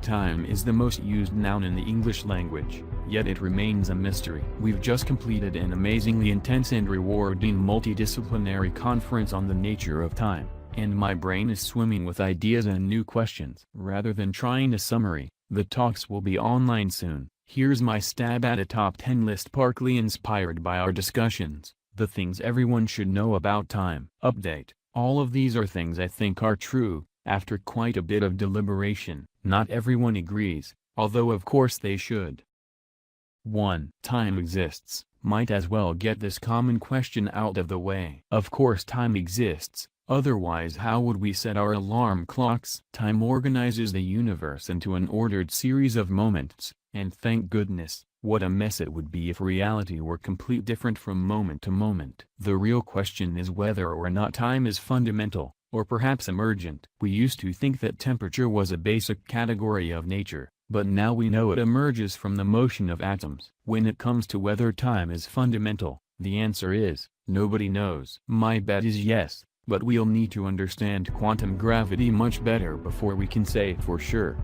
Time is the most used noun in the English language, yet it remains a mystery. We've just completed an amazingly intense and rewarding multidisciplinary conference on the nature of time, and my brain is swimming with ideas and new questions. Rather than trying a summary, the talks will be online soon. Here's my stab at a top 10 list partly inspired by our discussions, the things everyone should know about time. Update: all of these are things I think are true. After quite a bit of deliberation, not everyone agrees, although of course they should. 1. Time exists. Might as well get this common question out of the way. Of course time exists, otherwise how would we set our alarm clocks? Time organizes the universe into an ordered series of moments, and thank goodness, what a mess it would be if reality were completely different from moment to moment. The real question is whether or not time is fundamental, or perhaps emergent. We used to think that temperature was a basic category of nature, but now we know it emerges from the motion of atoms. When it comes to whether time is fundamental, the answer is, nobody knows. My bet is yes, but we'll need to understand quantum gravity much better before we can say for sure.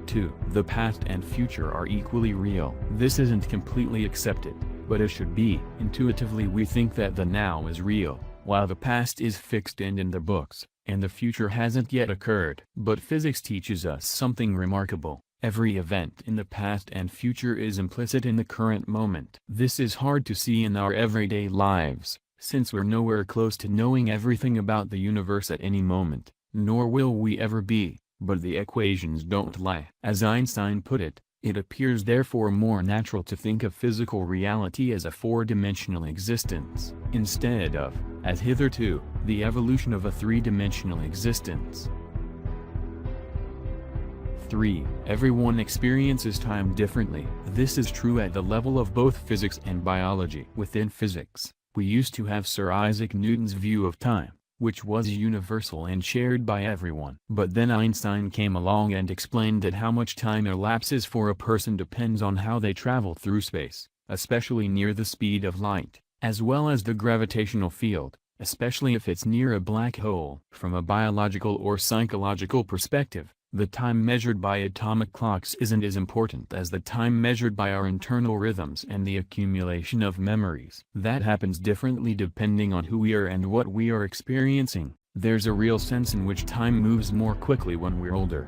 2. The past and future are equally real. This isn't completely accepted, but it should be. Intuitively we think that the now is real, while the past is fixed and in the books, and the future hasn't yet occurred. But physics teaches us something remarkable. Every event in the past and future is implicit in the current moment. This is hard to see in our everyday lives, since we're nowhere close to knowing everything about the universe at any moment, nor will we ever be, but the equations don't lie. As Einstein put it, it appears therefore more natural to think of physical reality as a four-dimensional existence, instead of, as hitherto, the evolution of a three-dimensional existence. 3. Everyone experiences time differently. This is true at the level of both physics and biology. Within physics, we used to have Sir Isaac Newton's view of time, which was universal and shared by everyone. But then Einstein came along and explained that how much time elapses for a person depends on how they travel through space, especially near the speed of light, as well as the gravitational field, especially if it's near a black hole. From a biological or psychological perspective, the time measured by atomic clocks isn't as important as the time measured by our internal rhythms and the accumulation of memories. That happens differently depending on who we are and what we are experiencing. There's a real sense in which time moves more quickly when we're older.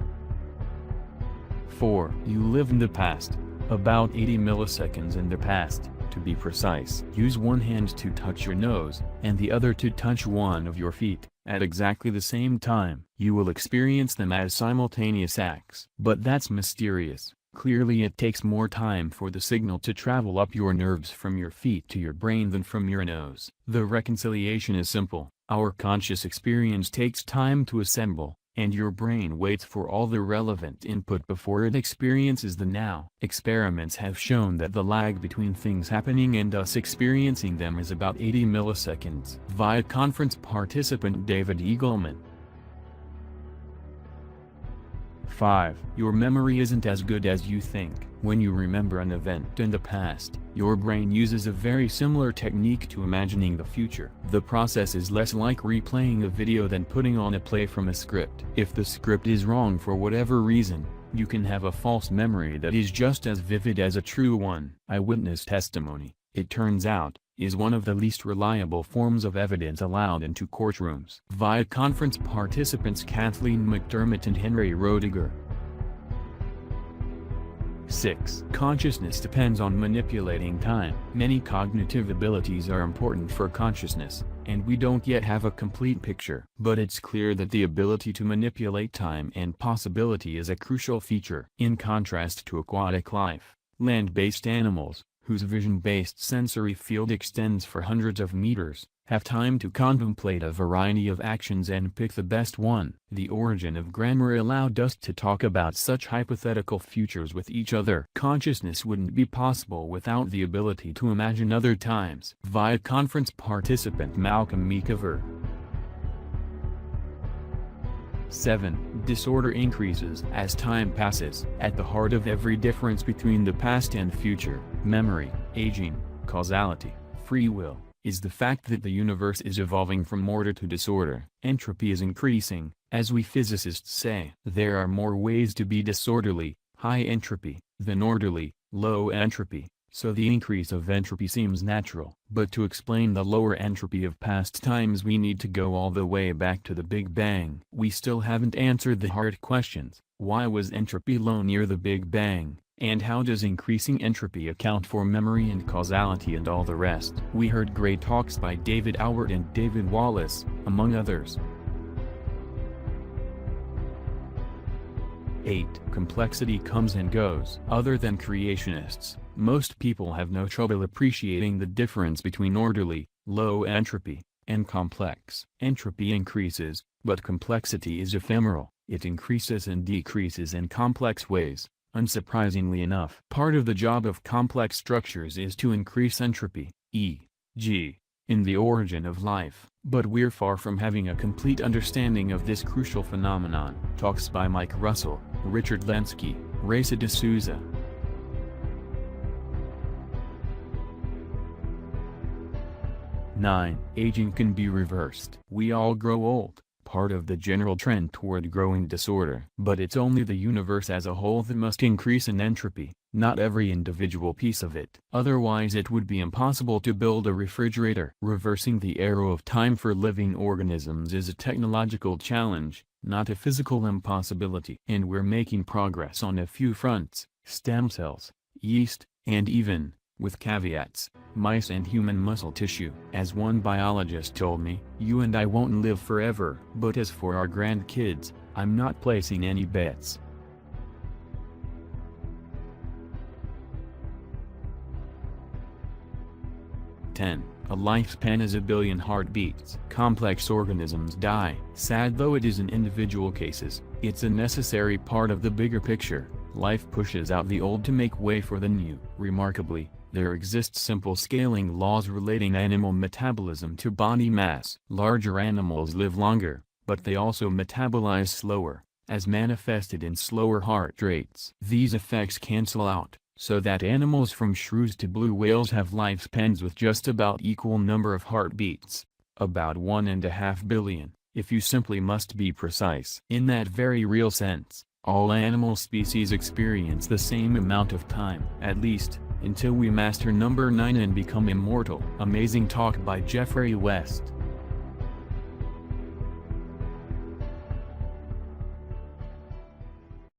4. You live in the past. About 80 milliseconds in the past, to be precise. Use one hand to touch your nose, and the other to touch one of your feet, at exactly the same time. You will experience them as simultaneous acts. But that's mysterious. Clearly it takes more time for the signal to travel up your nerves from your feet to your brain than from your nose. The reconciliation is simple. Our conscious experience takes time to assemble, and your brain waits for all the relevant input before it experiences the now. Experiments have shown that the lag between things happening and us experiencing them is about 80 milliseconds. Via conference participant David Eagleman. 5. Your memory isn't as good as you think. When you remember an event in the past, your brain uses a very similar technique to imagining the future. The process is less like replaying a video than putting on a play from a script. If the script is wrong for whatever reason, you can have a false memory that is just as vivid as a true one. Eyewitness testimony, it turns out, is one of the least reliable forms of evidence allowed into courtrooms. Via conference participants Kathleen McDermott and Henry Roediger. 6. Consciousness depends on manipulating time. Many cognitive abilities are important for consciousness, and we don't yet have a complete picture. But it's clear that the ability to manipulate time and possibility is a crucial feature. In contrast to aquatic life, land-based animals, whose vision-based sensory field extends for hundreds of meters, have time to contemplate a variety of actions and pick the best one. The origin of grammar allowed us to talk about such hypothetical futures with each other. Consciousness wouldn't be possible without the ability to imagine other times. Via conference participant Malcolm McIver. 7. Disorder increases as time passes. At the heart of every difference between the past and future, memory, aging, causality, free will, is the fact that the universe is evolving from order to disorder. Entropy is increasing, as we physicists say. There are more ways to be disorderly, high entropy, than orderly, low entropy, so the increase of entropy seems natural. But to explain the lower entropy of past times we need to go all the way back to the Big Bang. We still haven't answered the hard questions. Why was entropy low near the Big Bang? And how does increasing entropy account for memory and causality and all the rest? We heard great talks by David Albert and David Wallace, among others. 8. Complexity comes and goes. Other than creationists, most people have no trouble appreciating the difference between orderly, low entropy, and complex. Entropy increases, but complexity is ephemeral. It increases and decreases in complex ways. Unsurprisingly enough, part of the job of complex structures is to increase entropy, e.g., in the origin of life. But we're far from having a complete understanding of this crucial phenomenon. Talks by Mike Russell, Richard Lenski, Raisa de Souza. 9. Aging can be reversed. We all grow old, part of the general trend toward growing disorder. But it's only the universe as a whole that must increase in entropy, not every individual piece of it. Otherwise it would be impossible to build a refrigerator. Reversing the arrow of time for living organisms is a technological challenge, not a physical impossibility. And we're making progress on a few fronts: stem cells, yeast, and even, with caveats, mice and human muscle tissue. As one biologist told me, "You and I won't live forever, but as for our grandkids, I'm not placing any bets." A lifespan is a billion heartbeats. Complex organisms die. Sad though it is in individual cases, it's a necessary part of the bigger picture. Life pushes out the old to make way for the new. Remarkably, there exist simple scaling laws relating animal metabolism to body mass. Larger animals live longer, but they also metabolize slower, as manifested in slower heart rates. These effects cancel out, so that animals from shrews to blue whales have lifespans with just about equal number of heartbeats, about 1.5 billion, if you simply must be precise. In that very real sense, all animal species experience the same amount of time, at least, until we master number 9 and become immortal. Amazing talk by Jeffrey West.